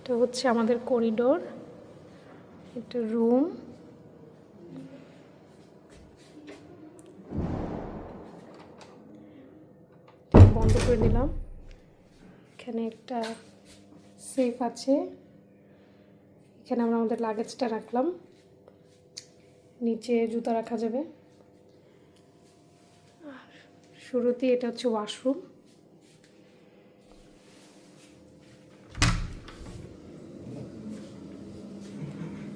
এটা হচ্ছে আমাদের করিডোর, একটা রুম। বন্ধ করে দিলাম। এখানে একটা সেফ আছে, এখানে আমরা আমাদের লাগেজটা রাখলাম। নিচে জুতা রাখা যাবে। আর শুরুতেই এটা হচ্ছে ওয়াশরুম।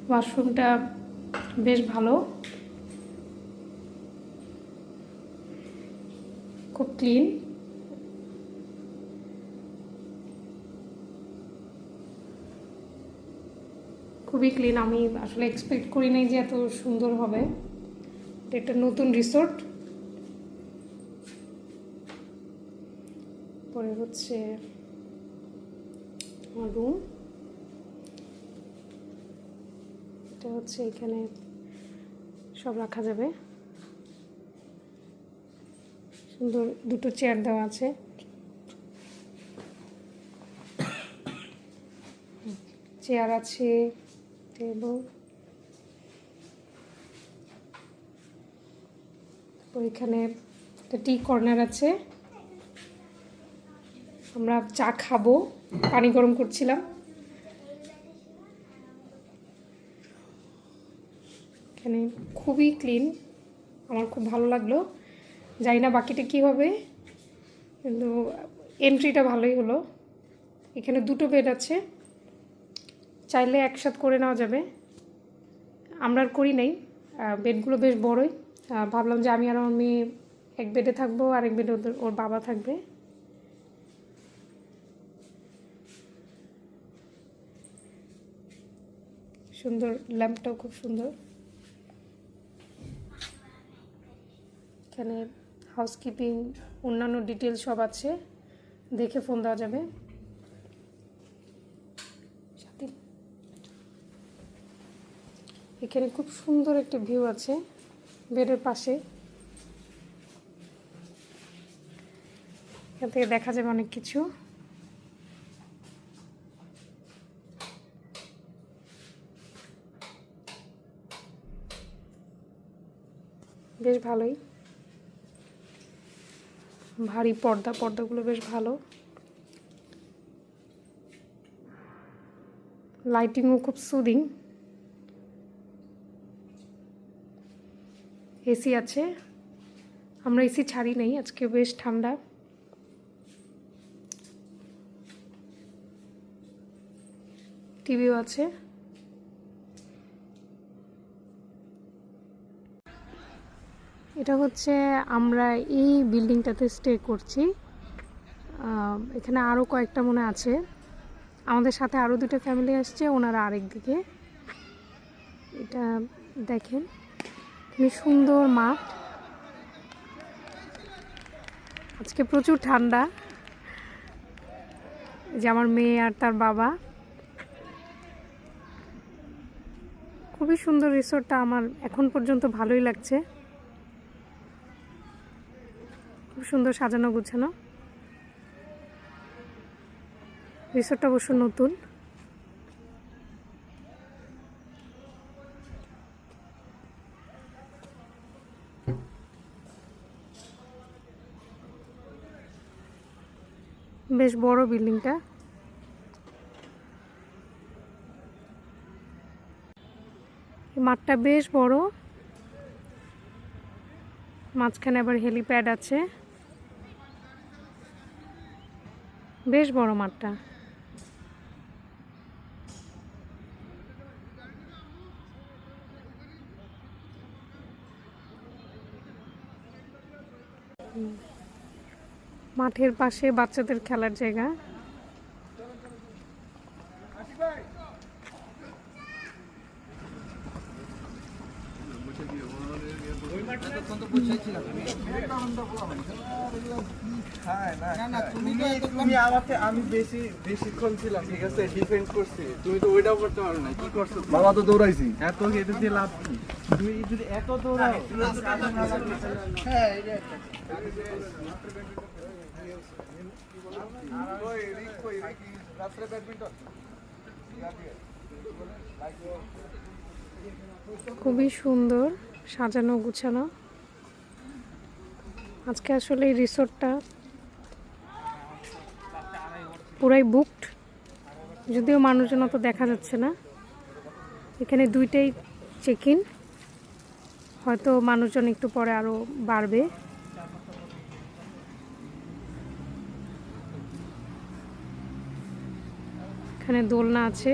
ওয়াশরুমটা বেশ ভালো, খুব ক্লিন। খুবই ক্লিন। আমি আসলে এক্সপেক্ট করি নাই যে এত সুন্দর হবে। এটা একটা নতুন রিসোর্ট। পরে হচ্ছে রুম। এটা হচ্ছে এখানে সব রাখা যাবে। সুন্দর দুটো চেয়ার দেওয়া আছে। চেয়ার আছে, টেবিল। ওইখানে একটা টি কর্নার আছে। আমরা চা খাবো, পানি গরম করছিলাম। এখানে খুবই ক্লিন, আমার খুব ভালো লাগলো। জানি না বাকিটা কী হবে, কিন্তু এন্ট্রিটা ভালোই হলো। এখানে দুটো বেড আছে, চাইলে একসাথে করে নেওয়া যাবে। আমরা আর করি নাই, বেডগুলো বেশ বড়ই। ভাবলাম যে আমি আর আমার মেয়ে এক বেডে থাকবো, আর এক বেডে ওর বাবা থাকবে। সুন্দর, ল্যাম্পটাও খুব সুন্দর। এখানে হাউসকিপিং, অন্যান্য ডিটেলস সব আছে, দেখে ফোন দেওয়া যাবে। এখানে খুব সুন্দর একটা ভিউ আছে বেডের পাশে। এখান থেকে দেখা যাবে অনেক কিছু। বেশ ভালোই, ভারী পর্দাগুলো বেশ ভালো। লাইটিংও খুব সুদিং। এসি আছে, আমরা এসি ছাড়ি নাই, আজকে বেশ ঠান্ডা। টিভিও আছে। এটা হচ্ছে আমরা এই বিল্ডিংটাতে স্টে করছি। এখানে আরও কয়েকটা মনে আছে। আমাদের সাথে আরও দুটো ফ্যামিলি আসছে, ওনারা আরেক দিকে। এটা দেখেন, খুবই সুন্দর মাঠ। আজকে প্রচুর ঠান্ডা। যে আমার মেয়ে আর তার বাবা। খুবই সুন্দর রিসোর্টটা, আমার এখন পর্যন্ত ভালোই লাগছে। খুব সুন্দর সাজানো গুছানো। রিসোর্টটা অবশ্য নতুন। বেশ বড় বিল্ডিংটা। মাঠটা বেশ বড়, মাঝখানে আবার হেলিপ্যাড আছে। বেশ বড় মাঠটা। মাঠের পাশে বাচ্চাদের খেলার জায়গা। আমি বেশিক্ষণ ছিলাম, ঠিক আছে, ডিফেন্ড করছি। তুমি তো ওইটাও করতে পারো না। কি করছো? বাবা তো দৌড়াইছি। এত এটা দিয়ে লাভ কি? তুমি যদি এত দৌড়াও, খুবই সুন্দর সাজানো গুছানো। আজকে আসলে এই রিসোর্টটা পুরাই বুকড, যদিও মানুষজন অত দেখা যাচ্ছে না। এখানে দুইটাই চেক ইন, হয়তো মানুষজন একটু পরে আরও বাড়বে। এখানে দোলনা আছে,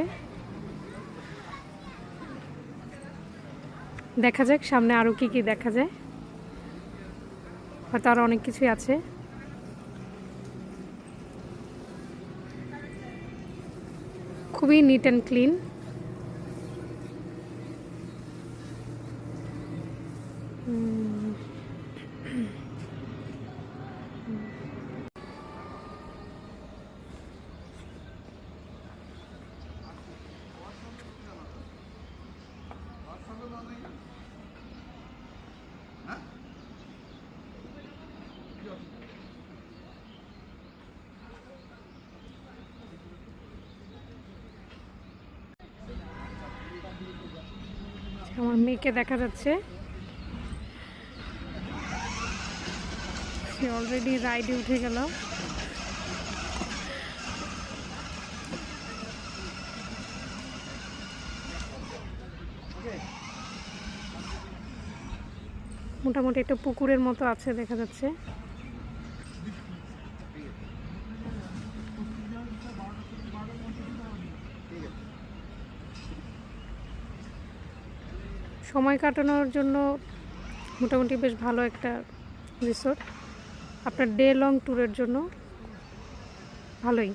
দেখা যাক সামনে আরও কি কি দেখা যায়, হয়তো আরও অনেক কিছুই আছে। খুবই নিট অ্যান্ড ক্লিন। আমার মেয়েকে দেখা যাচ্ছে, সে অলরেডি রাইডে উঠে গেল। মোটামুটি একটা পুকুরের মতো আছে দেখা যাচ্ছে। সময় কাটানোর জন্য মোটামুটি বেশ ভালো একটা রিসোর্ট। আপনার ডে লং ট্যুরের জন্য ভালোই।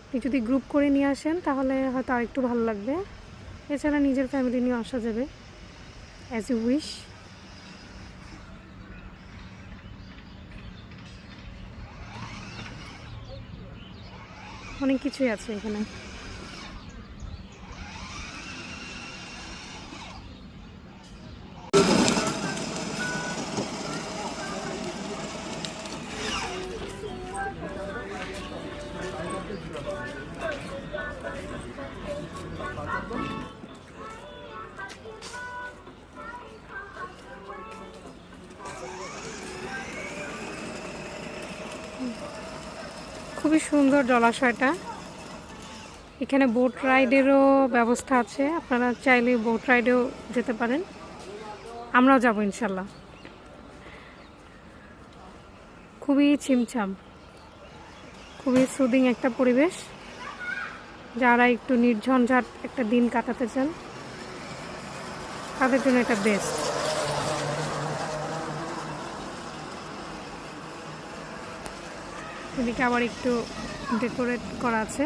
আপনি যদি গ্রুপ করে নিয়ে আসেন তাহলে হয়তো আরেকটু ভালো লাগবে। এছাড়া নিজের ফ্যামিলি নিয়ে আসা যাবে, অ্যাজ ইউ উইশ। অনেক কিছুই আছে এখানে। খুবই সুন্দর জলাশয়টা। এখানে বোট রাইডেরও ব্যবস্থা আছে, আপনারা চাইলে বোট রাইডেও যেতে পারেন। আমরাও যাব ইনশাল্লাহ। খুবই ছিমছাম, খুবই সুদিং একটা পরিবেশ। যারা একটু নির্ঝঞ্ঝাট একটা দিন কাটাতে চান তাদের জন্য এটা বেস্ট। এদিকে আবার একটু ডেকোরেট করা আছে,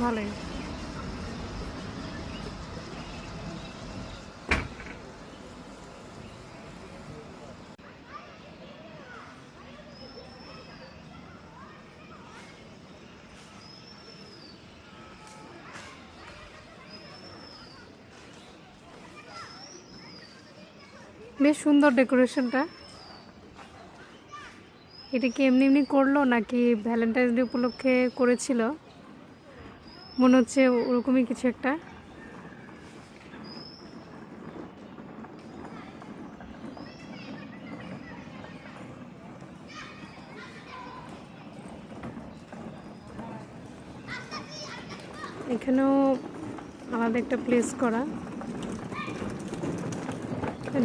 ভালোই। বেশ সুন্দর ডেকোরেশনটা। এটা কি এমনি এমনি করলো নাকি ভ্যালেন্টাইন্স ডে উপলক্ষে করেছিল? মনে হচ্ছে ওরকমই কিছু একটা। এখানেও আলাদা একটা প্লেস করা,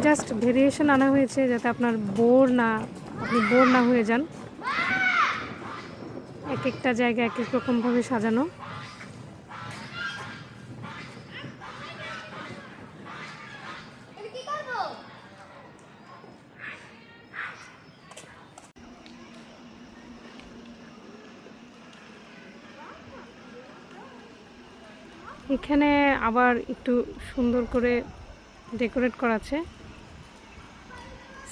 জাস্ট ভেরিয়েশন আনা হয়েছে যাতে আপনি বোর না হয়ে যান। এক একটা জায়গা এক এক রকমভাবে সাজানো। এখানে আবার একটু সুন্দর করে ডেকোরেট করা আছে,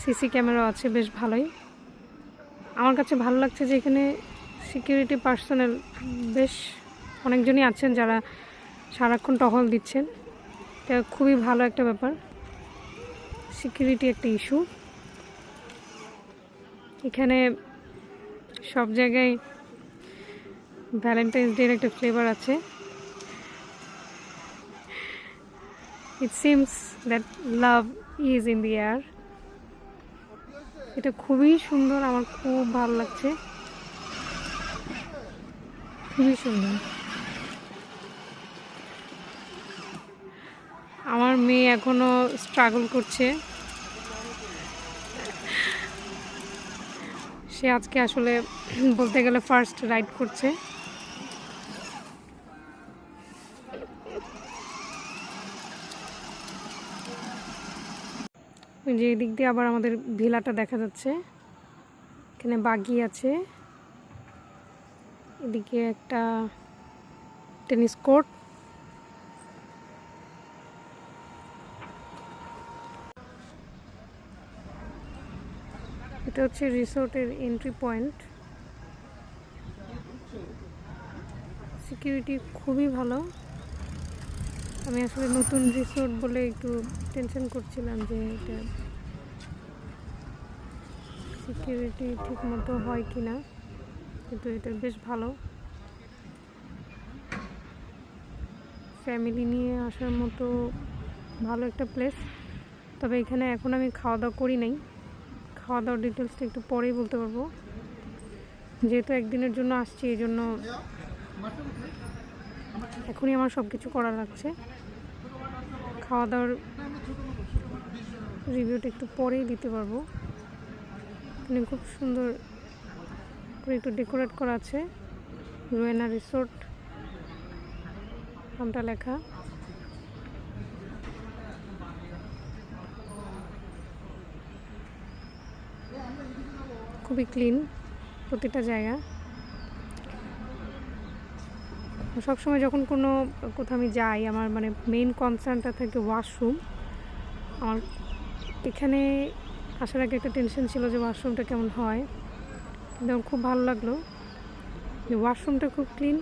সিসি ক্যামেরাও আছে, বেশ ভালোই। আমার কাছে ভালো লাগছে যে এখানে সিকিউরিটি পার্সোনাল বেশ অনেকজনই আছেন যারা সারাক্ষণ টহল দিচ্ছেন। এটা খুবই ভালো একটা ব্যাপার। সিকিউরিটি একটা ইস্যু। এখানে সব জায়গায় ভ্যালেন্টাইন্স ডের একটা ফ্লেভার আছে। It seems that love is in the air. এটা খুবই সুন্দর, আমার খুব ভালো লাগছে, খুবই সুন্দর। আমার মেয়ে এখনো স্ট্রাগল করছে। সে আজকে আসলে বলতে গেলে ফার্স্ট রাইড করছে। ওই যে এদিক দিয়ে আবার আমাদের ভিলাটা দেখা যাচ্ছে, এখানে বাগি আছে, এদিকে একটা টেনিস কোর্ট। এটা হচ্ছে রিসোর্টের এন্ট্রি পয়েন্ট। সিকিউরিটি খুবই ভালো। আমি আসলে নতুন রিসোর্ট বলে একটু টেনশন করছিলাম যে এটা সিকিউরিটি ঠিক মতো হয় কি না, কিন্তু এটা বেশ ভালো। ফ্যামিলি নিয়ে আসার মতো ভালো একটা প্লেস। তবে এখানে এখন আমি খাওয়া দাওয়া করি নাই, খাওয়া দাওয়ার ডিটেলসটা একটু পরেই বলতে পারবো, যেহেতু একদিনের জন্য আসছি, এই জন্য এখনই আমার সব কিছু করা লাগছে। খাওয়া দাওয়ার রিভিউটা একটু পরেই দিতে পারবো। এখানে খুব সুন্দর করে একটু ডেকোরেট করা আছে, রুয়েনা রিসোর্ট নামটা লেখা। খুবই ক্লিন প্রতিটা জায়গা। সবসময় যখন কোথাও আমি যাই, আমার মানে মেইন কনসার্নটা থাকে ওয়াশরুম। আমার এখানে আসার আগে একটা টেনশন ছিল যে ওয়াশরুমটা কেমন হয়, কিন্তু আমার খুব ভালো লাগলো যে ওয়াশরুমটা খুব ক্লিন।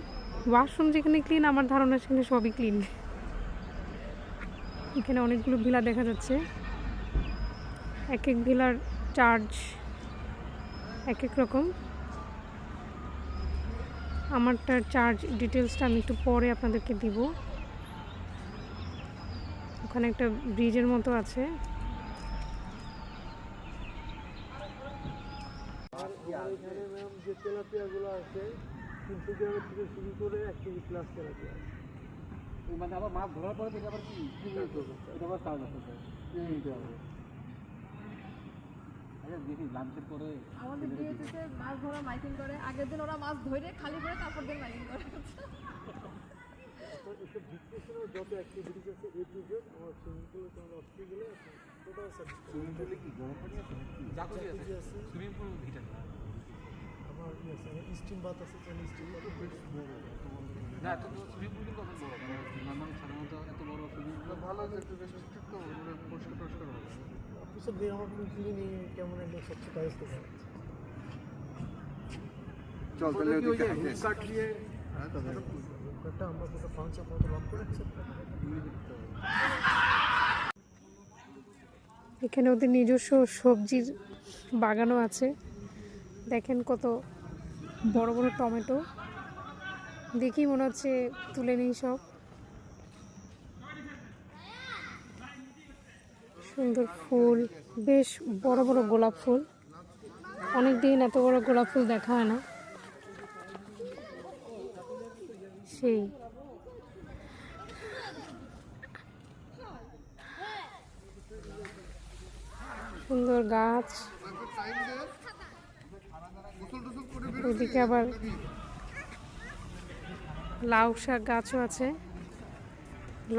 ওয়াশরুম যেখানে ক্লিন, আমার ধারণা সেখানে সবই ক্লিন। এখানে অনেকগুলো ভিলা দেখা যাচ্ছে, এক এক ভিলার চার্জ এক এক রকম। আমারটার চার্জ ডিটেলসটা আমি একটু পরে আপনাদেরকে দিব। ওখানে একটা ব্রিজের মতো আছে। এখানে ম্যাম যে তেলাপিয়াগুলো আছে, 300 গ্রামের থেকে শুরু করে 1 কেজি প্লাস তেলাপিয়া। মানে আবার মাছ ধরার পরে থেকে আবার কি এটা আবার চার্জ আছে স্যার, নিতে হবে। দেখি লাঞ্চের পরে আমাদের বিয়েতে মাছ ধরা মাইকিং করে, আগের দিন ওরা মাছ ধরে খালি করে তারপর দিন মাইকিং করে। যত অ্যাক্টিভিটিস আছে এ টু জেড আমার সুইমিং পুলে তোমার অফিসে গেলে টোটাল স্যার সুইমিং পুলে কি গরম পানি আছে, জাকুজি আছে, সুইমিং পুল হিটার আমার ইয়ে আছে, স্টিম বাথ আছে, স্টিম বাথ বেশ বড়। না তো সুইমিং পুল কিন্তু অনেক বড়, নর্মালি সাধারণত এত বড় সুইমিং পুল ভালো আছে, একটু বেশ ঠিক তো পরিষ্কার টরিষ্কার হবে। অফিসে দিয়ে আমার ক্লিনিং কেমন একটা সবচেয়ে কাজ করতে হবে। চল তাহলে ওদিকে কাট দিয়ে একটা আমরা পুরো ফাংশন মতো লক করে এখানে ওদের নিজস্ব সবজির বাগানও আছে। দেখেন কত বড় বড় টমেটো, দেখি মনে হচ্ছে তুলে নিই সব। সুন্দর ফুল, বেশ বড় বড় গোলাপ ফুল। অনেক দিন এত বড় গোলাপ ফুল দেখা হয় না। সেই সুন্দর গাছ, ওইদিকে আবার লাউ শাক গাছও আছে,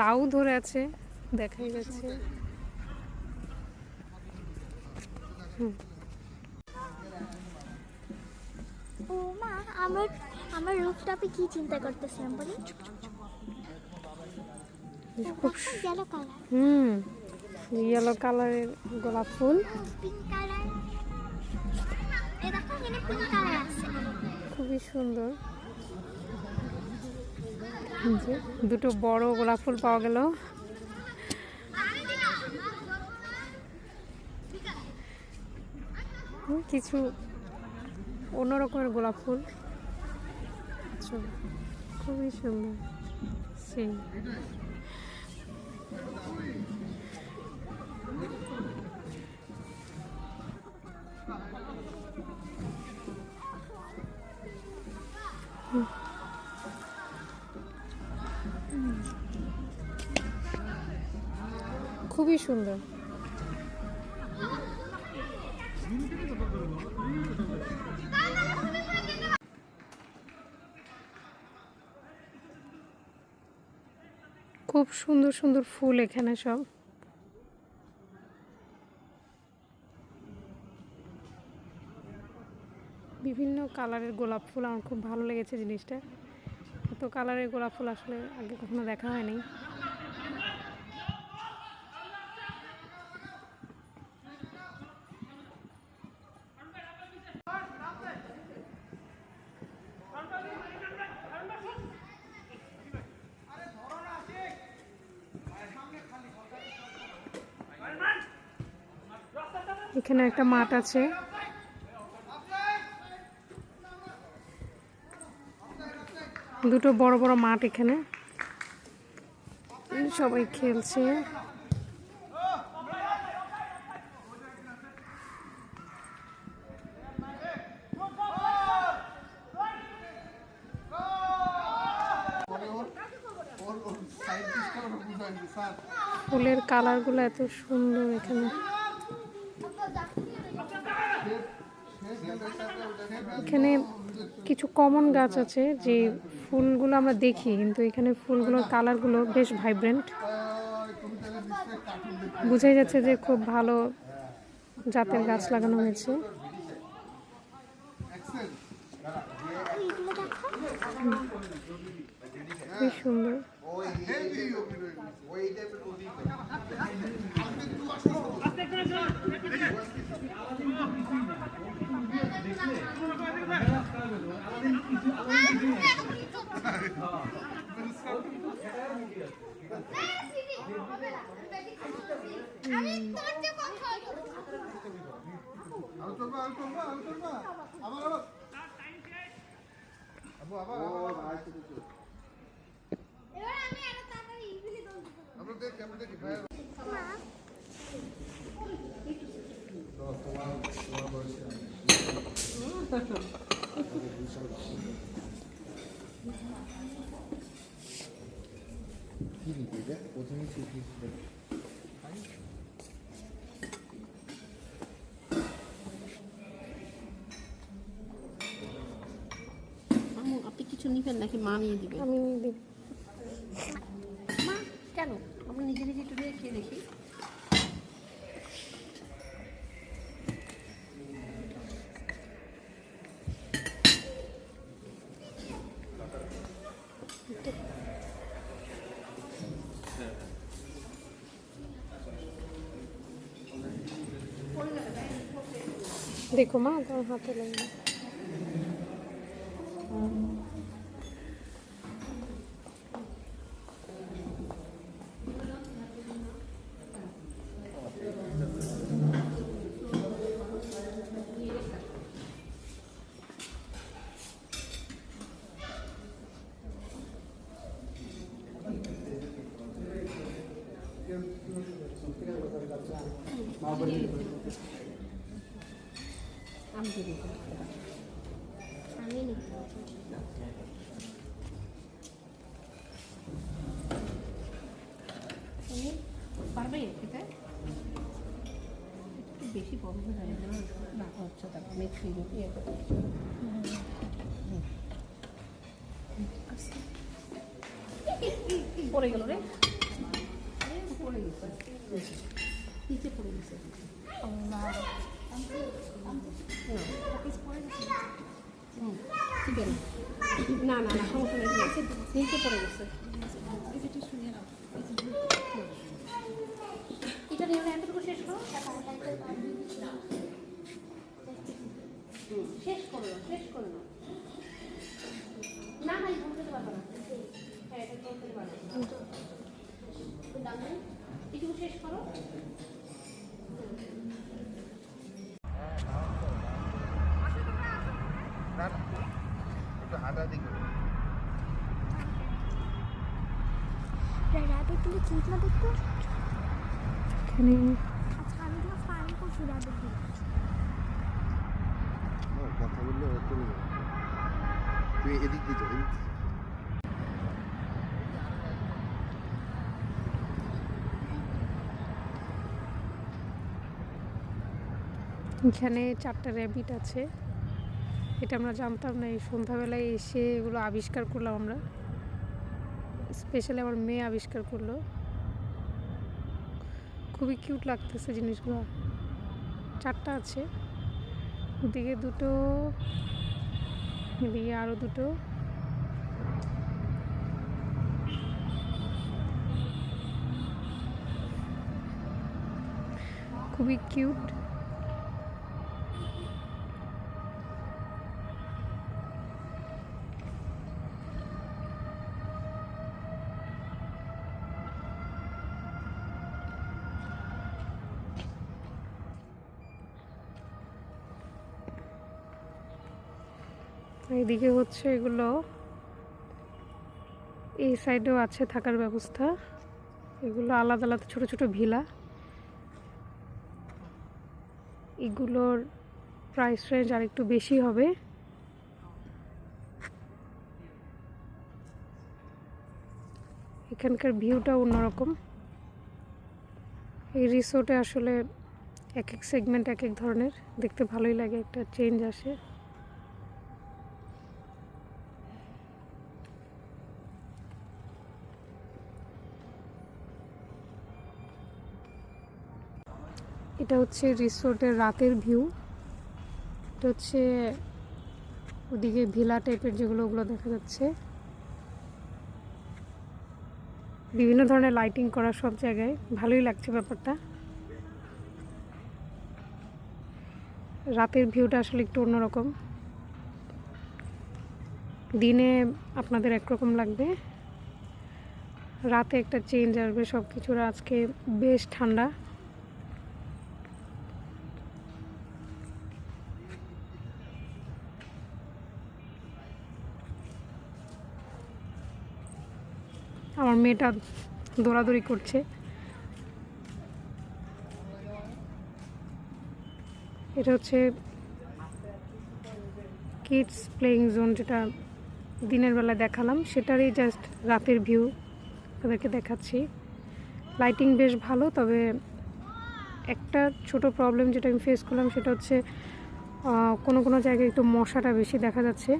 লাউ ধরে আছে দেখাই যাচ্ছে। ও মা, আমার রুফটপে কি চিন্তা করতেছিলাম বলি? খুব ইয়েলো কালার, ইয়েলো কালারের গোলাপ ফুল, পিঙ্ক কালার, এই দেখো এখানে পিঙ্ক কালার আছে। খুবই সুন্দর। যে দুটো বড় গোলাপ ফুল পাওয়া গেল। কিছু অন্য রকমের গোলাপ ফুল, আচ্ছা, খুবই সুন্দর। সেই খুবই সুন্দর। খুব সুন্দর সুন্দর ফুল এখানে সব। বিভিন্ন কালারের গোলাপ ফুল, আমার খুব ভালো লেগেছে জিনিসটা। এত কালারের গোলাপ ফুল আসলে আগে কখনো দেখা হয়নি। এখানে একটা মাঠ আছে, দুটো বড় বড় মাঠ এখানে, সবাই খেলছে। ফুলের কালারগুলো এত সুন্দর এখানে। এখানে কিছু কমন গাছ আছে যে ফুলগুলো আমরা দেখি, কিন্তু এখানে ফুলগুলোর কালারগুলো বেশ ভাইব্রেন্ট, বোঝাই যাচ্ছে যে খুব ভালো জাতের গাছ লাগানো হয়েছে। খুবই সুন্দর। আপনি কিছু নিবেন নাকি মা নিয়ে দিবেন? আমি দেব। মা কেন, আমরা নিজে নিজে একটু দিয়ে খেয়ে দেখি। দেখো মা, তোমার হাতে লাগবে। পারবে খেতে? একটু বেশি বড় হয়ে যাবে না, না হচ্ছে তারপর মেখে দিয়ে পড়ে গেল রে, পড়ে গেছে, নিচে পড়ে গেছে। ঠিক আছে, না না না সমস্যা নেই, নিচে পড়ে গেছে। এটা নিয়ে এতটুকু শেষ করো, শেষ করো না, শেষ করো না, না না বলতে পারবো না। হ্যাঁ এটা বলতে পারবো না, এটুকু শেষ করো। একটু হাঁটা দিকে র্যাবিটগুলো ঠিক না দেখতে? এখানে আচ্ছা আমি তোমার ফাইন করছি র্যাবিটগুলো। কথা বললে ও চলে যাবে। তুই এদিক দিয়ে যাও, এদিক দিয়ে। এখানে 4টা র্যাবিট আছে। এটা আমরা জানতাম না, এই সন্ধ্যাবেলায় এসে এগুলো আবিষ্কার করলাম আমরা। স্পেশালি আমার মেয়ে আবিষ্কার করলো। খুবই কিউট লাগতেছে জিনিসগুলো। 4টা আছে, ওদিকে 2টো, এদিকে আরও 2টো। খুবই কিউট। এইদিকে হচ্ছে এগুলো, এই সাইডেও আছে থাকার ব্যবস্থা। এগুলো আলাদা আলাদা ছোট ছোট ভিলা। এগুলোর প্রাইস রেঞ্জ আর একটু বেশি হবে। এখানকার ভিউটা অন্যরকম। এই রিসোর্টে আসলে এক এক সেগমেন্ট এক এক ধরনের, দেখতে ভালোই লাগে, একটা চেঞ্জ আসে। এটা হচ্ছে রিসোর্টের রাতের ভিউ। এটা হচ্ছে ওদিকে ভিলা টাইপের যেগুলো, ওগুলো দেখা যাচ্ছে। বিভিন্ন ধরনের লাইটিং করা সব জায়গায়, ভালোই লাগছে ব্যাপারটা। রাতের ভিউটা আসলে একটু অন্যরকম। দিনে আপনাদের একরকম লাগবে, রাতে একটা চেঞ্জ আসবে সব কিছুর। আজকে বেশ ঠান্ডা। আমার মেয়েটা দৌড়াদৌড়ি করছে। এটা হচ্ছে কিডস প্লেইং জোন, যেটা দিনের বেলা দেখালাম, সেটারই জাস্ট রাতের ভিউ তাদেরকে দেখাচ্ছি। লাইটিং বেশ ভালো, তবে একটা ছোট প্রবলেম যেটা আমি ফেস করলাম সেটা হচ্ছে কোনো কোনো জায়গায় একটু মশাটা বেশি দেখা যাচ্ছে।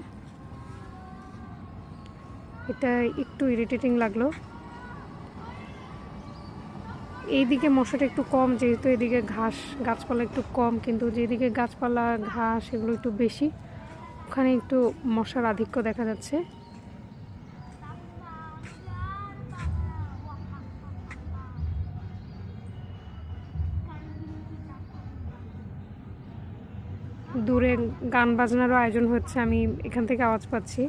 এটা একটু ইরিটেটিং লাগলো। এইদিকে মশাটা একটু কম, যেহেতু এদিকে গাছপালা একটু কম, কিন্তু যেদিকে গাছপালা ঘাস এগুলো একটু বেশি, ওখানে একটু মশার আধিক্য দেখা যাচ্ছে। দূরে গান বাজনারও আয়োজন হচ্ছে, আমি এখান থেকে আওয়াজ পাচ্ছি।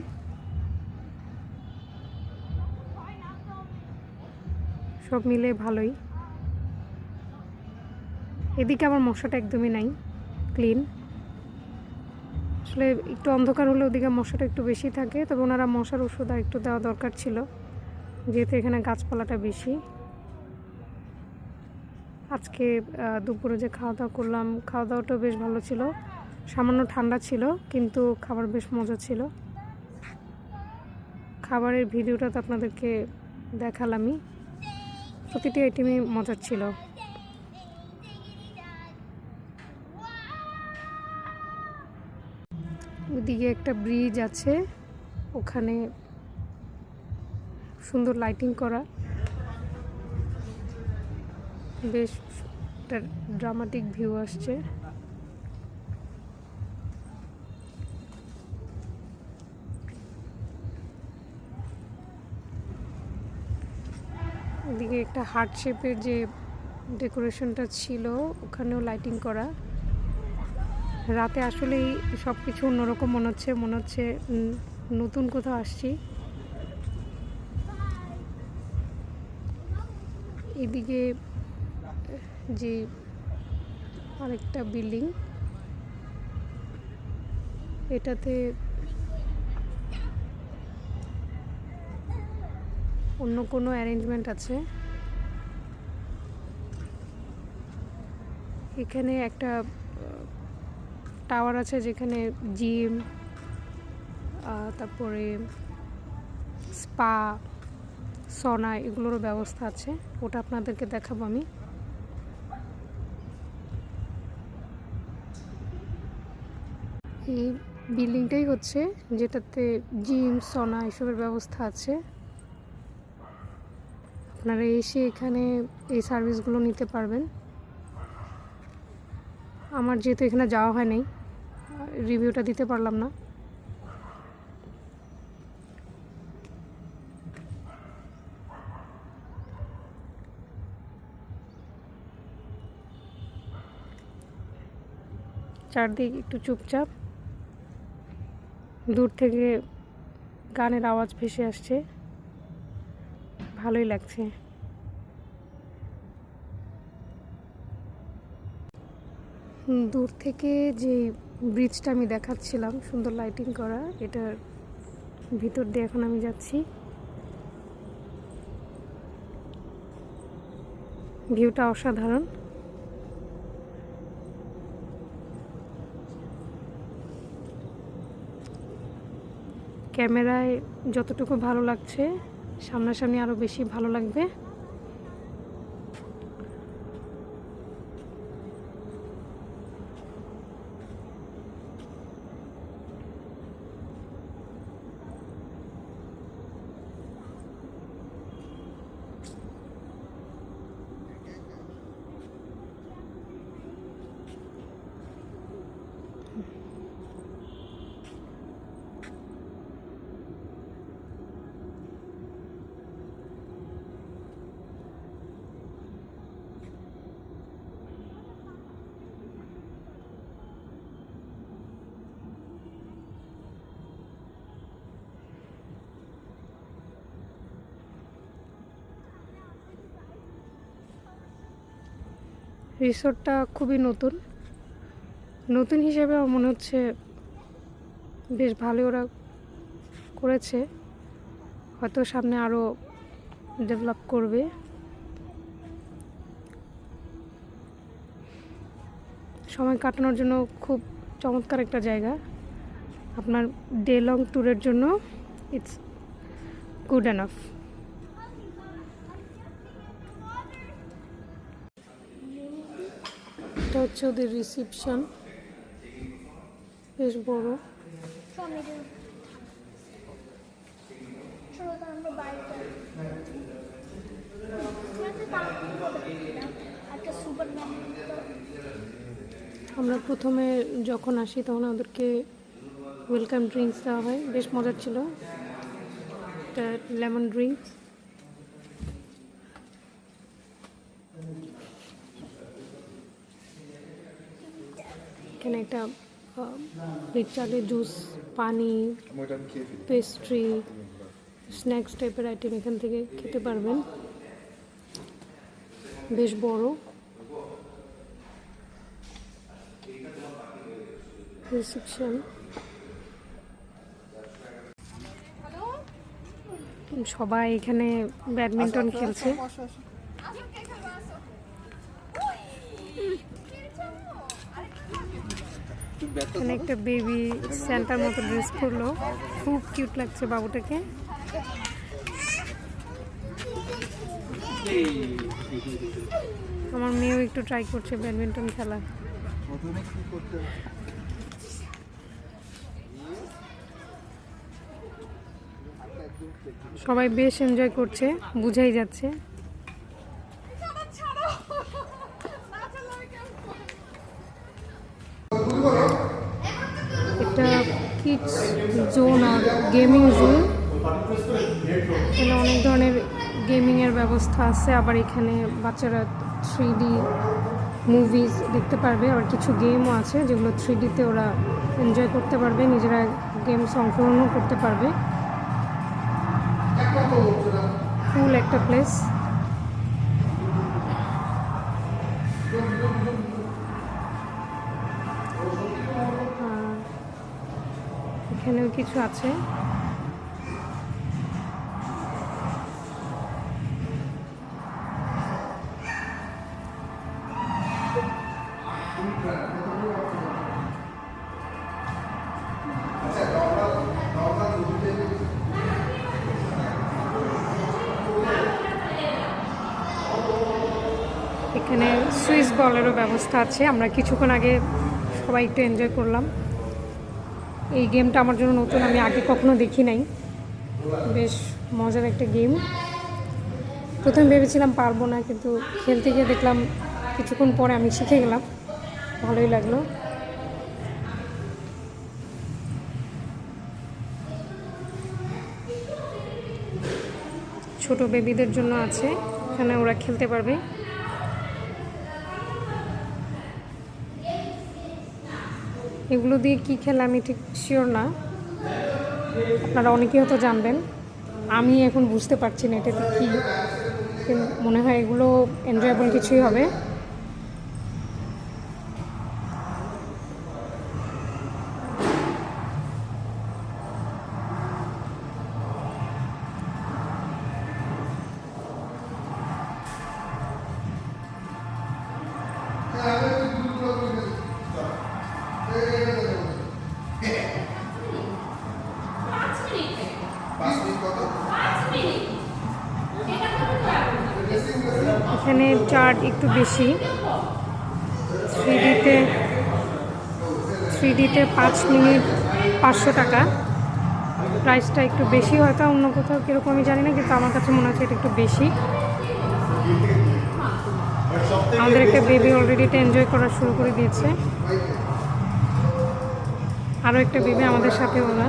সব মিলে ভালোই। এদিকে আমার মশাটা একদমই নাই, ক্লিন। আসলে একটু অন্ধকার হলে ওদিকে মশাটা একটু বেশি থাকে, তবে ওনারা মশার ওষুধ আর একটু দেওয়া দরকার ছিল, যেহেতু এখানে গাছপালাটা বেশি। আজকে দুপুরে যে খাওয়া দাওয়া করলাম, খাওয়া দাওয়াটাও বেশ ভালো ছিল। সামান্য ঠান্ডা ছিল, কিন্তু খাবার বেশ মজা ছিল। খাবারের ভিডিওটা তো আপনাদেরকে দেখালামই, প্রতিটি আইটেমই মজার ছিল। ওদিকে একটা ব্রিজ আছে, ওখানে সুন্দর লাইটিং করা, বেশ একটা ড্রামাটিক ভিউ আসছে। এদিকে একটা হার্ট শেপের যে ডেকোরেশনটা ছিল, ওখানেও লাইটিং করা। রাতে আসলেই সব কিছু অন্যরকম মনে হচ্ছে নতুন কোথাও আসছি। এদিকে যে আরেকটা বিল্ডিং, এটাতে অন্য কোনো অ্যারেঞ্জমেন্ট আছে। এখানে একটা টাওয়ার আছে যেখানে জিম, তারপরে স্পা, সনা এগুলোরও ব্যবস্থা আছে। ওটা আপনাদেরকে দেখাবো আমি। এই বিল্ডিংটাই হচ্ছে যেটাতে জিম, সনা এসবের ব্যবস্থা আছে। আপনারা এসে এখানে এই সার্ভিসগুলো নিতে পারবেন। আমার যেহেতু এখানে যাওয়া হয় নাই, রিভিউটা দিতে পারলাম না। চারদিক একটু চুপচাপ, দূর থেকে গানের আওয়াজ ভেসে আসছে, ভালোই লাগছে। দূর থেকে যে ব্রিজটা আমি দেখাচ্ছিলাম সুন্দর লাইটিং করা, এটার ভিতর দিয়ে এখন আমি যাচ্ছি। ভিউটা অসাধারণ। ক্যামেরায় যতটুকু ভালো লাগছে সামনাসামনি আরো বেশি ভালো লাগবে। রিসোর্টটা খুবই নতুন হিসেবে আমার মনে হচ্ছে বেশ ভালো ওরা করেছে। হয়তো সামনে আরও ডেভেলপ করবে। সময় কাটানোর জন্য খুব চমৎকার একটা জায়গা। আপনার ডে লং ট্যুরের জন্য ইটস গুড এনাফ। এটা হচ্ছে ওদের রিসেপশন, বেশ বড়। আমরা প্রথমে যখন আসি তখন ওদেরকে ওয়েলকাম ড্রিঙ্কস দেওয়া হয়, বেশ মজার ছিল। এটা লেমন ড্রিঙ্কস। এখানে একটা রিচ চালের জুস, পানি, পেস্ট্রি, স্ন্যাক্স টাইপের আইটেম এখান থেকে খেতে পারবেন। বেশ বড় রিসেপশন। সবাই এখানে ব্যাডমিন্টন খেলছে। এখানে একটা বেবি সেন্টার মতো ড্রেস করলো, খুব কিউট লাগছে বাবুটাকে। আমার মেয়েও একটু ট্রাই করছে ব্যাডমিন্টন খেলা। সবাই বেশ এনজয় করছে, বুঝাই যাচ্ছে। এটা কিডস জোন আর গেমিং জোন। এখানে অনেক ধরনের গেমিংয়ের ব্যবস্থা আছে। আবার এখানে বাচ্চারা 3D মুভিজ দেখতে পারবে। আবার কিছু গেমও আছে যেগুলো 3Dতে ওরা এনজয় করতে পারবে, নিজেরা গেমস অংশগ্রহণও করতে পারবে। ফুল একটা প্লেস। এখানেও কিছু আছে। সুইস বলেরও ব্যবস্থা আছে। আমরা কিছুক্ষণ আগে সবাই একটু এনজয় করলাম। এই গেমটা আমার জন্য নতুন, আমি আগে কখনো দেখি নাই। বেশ মজার একটা গেম। প্রথমে ভেবেছিলাম পারবো না, কিন্তু খেলতে গিয়ে দেখলাম কিছুক্ষণ পরে আমি শিখে গেলাম, ভালোই লাগলো। ছোট বেবিদের জন্য আছে, এখানে ওরা খেলতে পারবে। এগুলো দিয়ে কি খেলে আমি ঠিক শিওর না, আপনারা অনেকেই হয়তো জানবেন। আমি এখন বুঝতে পারছি না এটাতে কী, মনে হয় এগুলো এনজয়েবল কিছুই হবে। এখানে চার্জ একটু বেশি, 3Dতে 5 মিনিট 500 টাকা। প্রাইসটা একটু বেশি, হয়তো অন্য কোথাও কীরকম আমি জানি না, কিন্তু আমার কাছে মনে হচ্ছে এটা একটু বেশি। আমাদের একটা বেবি অলরেডি এটা এনজয় করা শুরু করে দিয়েছে, আরও একটা বেবি আমাদের সাথে ওরা।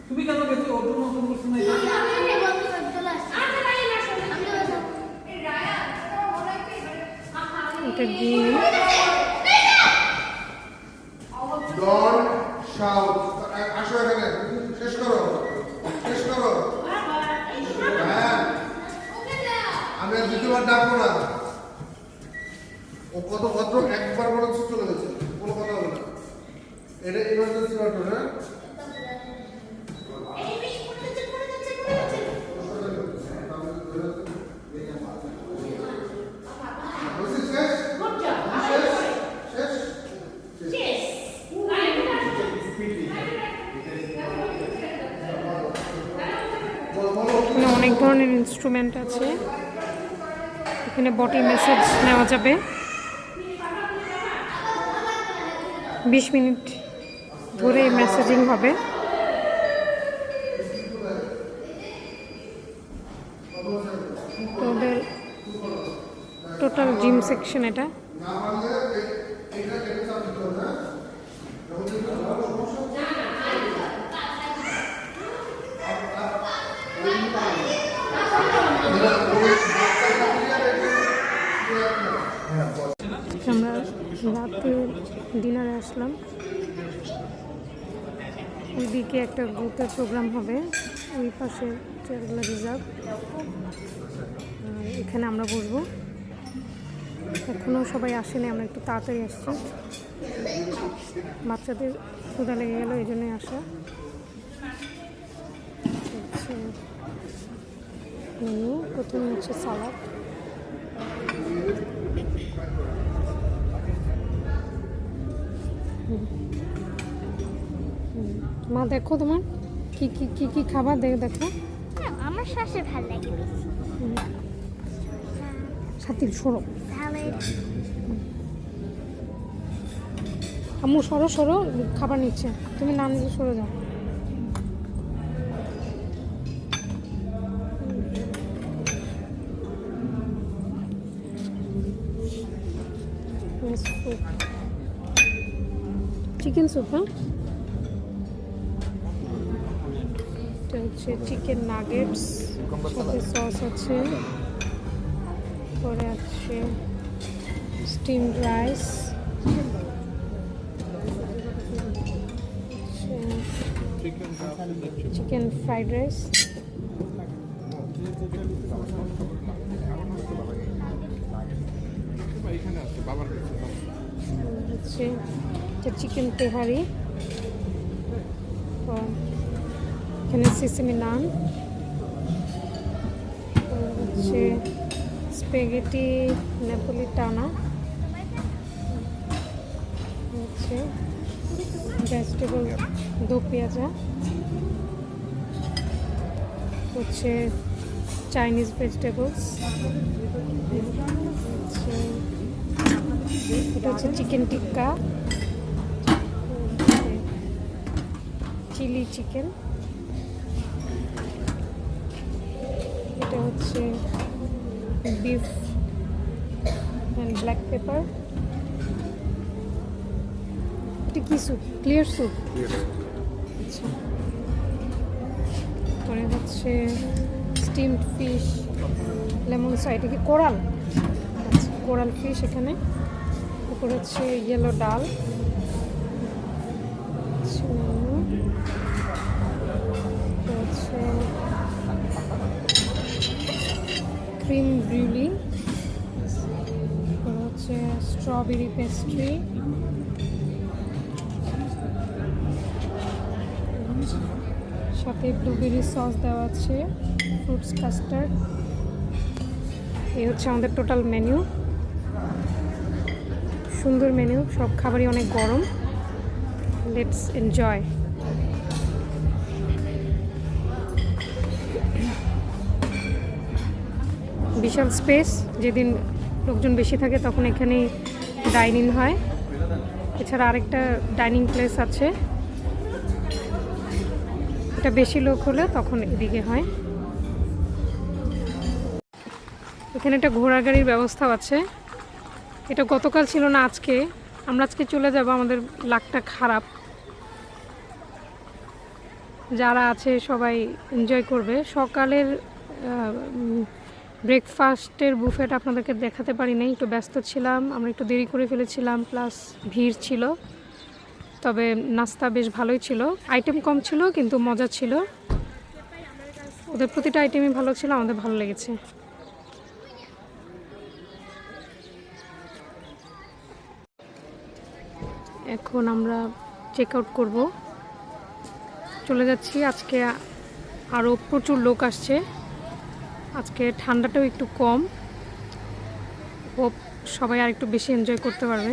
তুমি কেন গেছো ওর জন্য কোনো প্রশ্ন নাই। এটা দিয়ে Don't shout. আসো এখানে, শেষ করো, শেষ করো। হ্যাঁ, আমি আর দ্বিতীয়বার ডাকবো না। ও কত ভদ্র, একবার বড় চলে গেছে, কোনো কথা হবে না। এটা ইমার্জেন্সি বাটন, হ্যাঁ? এখানে অনেক ধরনের ইনস্ট্রুমেন্ট আছে, এখানে বডি মেসেজ নেওয়া যাবে। 20 মিনিট ধরে মেসেজিং হবে। তো ওদের টোটাল জিম সেকশন এটা। আমরা রাতে ডিনারে আসলাম, ওইদিকে একটা গ্রুপের প্রোগ্রাম হবে, ওই পাশে চেয়ারগুলো রিজার্ভ, এখানে আমরা বসবো। এখনও সবাই আসেনি, আমরা একটু তাড়াতাড়ি আসছি, বাচ্চাদের ক্ষুধা লেগে গেল এই জন্যই আসা। মেনু প্রথমে হচ্ছে সালাদ, মা দেখো তোমার কি কি কি কি খাবার দেখো। আমার শাশে ভালো লাগে বেশি। সাথী সরো, তাহলে আম্মু সরো সরো, খাবার নিচ্ছে, তুমি না নিলে সরে যাও। চিকেন স্যুপ, হ্যাঁ, এটা হচ্ছে চিকেন নাগেটস, সাথে সস আছে, পরে আছে steamed rice, chicken fried rice, হচ্ছে চিকেন তেহারি, তো এখানে সিসিমি নান, হচ্ছে স্পেগেটি নেপোলিটানা, হচ্ছে ভেজিটেবল দো পেঁয়াজা, হচ্ছে চাইনিজ ভেজিটেবলস, এটা হচ্ছে চিকেন টিক্কা, চিলি চিকেন, এটা হচ্ছে বিফ অ্যান্ড ব্ল্যাক পেপার, এটা কি স্যুপ? Clear soup. আচ্ছা, পরে হচ্ছে স্টিমড ফিশ, লেমন সাইড, কি কোরাল? আচ্ছা, কোরাল ফিশ এখানে। তারপর হচ্ছে ইয়েলো ডাল, হচ্ছে ক্রিম ব্রিউলি, তারপর হচ্ছে স্ট্রবেরি পেস্ট্রি, সাথে ব্লুবেরি সস দেওয়া আছে, ফ্রুটস কাস্টার্ড। এই হচ্ছে আমাদের টোটাল মেনু, সুন্দর মেনু, সব খাবারই অনেক গরম। Let's enjoy. বিশাল স্পেস, যেদিন লোকজন বেশি থাকে তখন এখানে ডাইনিং হয়। এছাড়া আরেকটা ডাইনিং প্লেস আছে, এটা বেশি লোক হলে তখন এদিকে হয়। এখানে একটা ঘোড়া গাড়ির ব্যবস্থাও আছে, এটা গতকাল ছিল না, আজকে। আমরা আজকে চলে যাব, আমাদের লাকটা খারাপ। যারা আছে সবাই এনজয় করবে। সকালের ব্রেকফাস্টের বুফেট আপনাদেরকে দেখাতে পারি নাই, একটু ব্যস্ত ছিলাম, আমরা একটু দেরি করে ফেলেছিলাম, প্লাস ভিড় ছিল। তবে নাস্তা বেশ ভালোই ছিল, আইটেম কম ছিল কিন্তু মজা ছিল। ওদের প্রতিটা আইটেমই ভালো ছিল, আমাদের ভালো লেগেছে। এখন আমরা চেক আউট করবো, চলে যাচ্ছি। আজকে আরও প্রচুর লোক আসছে, আজকে ঠান্ডাটাও একটু কম, হোপ সবাই আর একটু বেশি এনজয় করতে পারবে।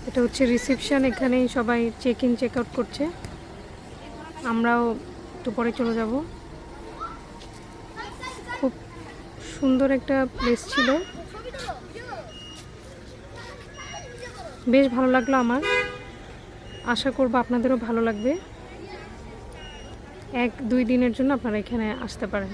এটা হচ্ছে রিসেপশন, এখানেই সবাই চেক ইন চেক আউট করছে, আমরাও একটু পরে চলে যাব। খুব সুন্দর একটা প্লেস ছিল, বেশ ভালো লাগলো আমার, আশা করব আপনাদেরও ভালো লাগবে। 1-2 দিনের জন্য আপনারা এখানে আসতে পারেন।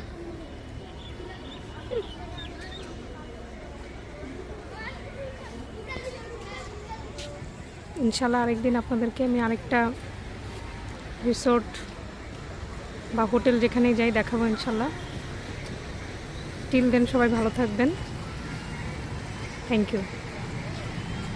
ইনশাল্লাহ আরেকদিন আপনাদেরকে আমি আরেকটা রিসোর্ট বা হোটেল যেখানেই যাই দেখাবো ইনশাল্লাহ। টিল দেন সবাই ভালো থাকবেন, থ্যাংক ইউ।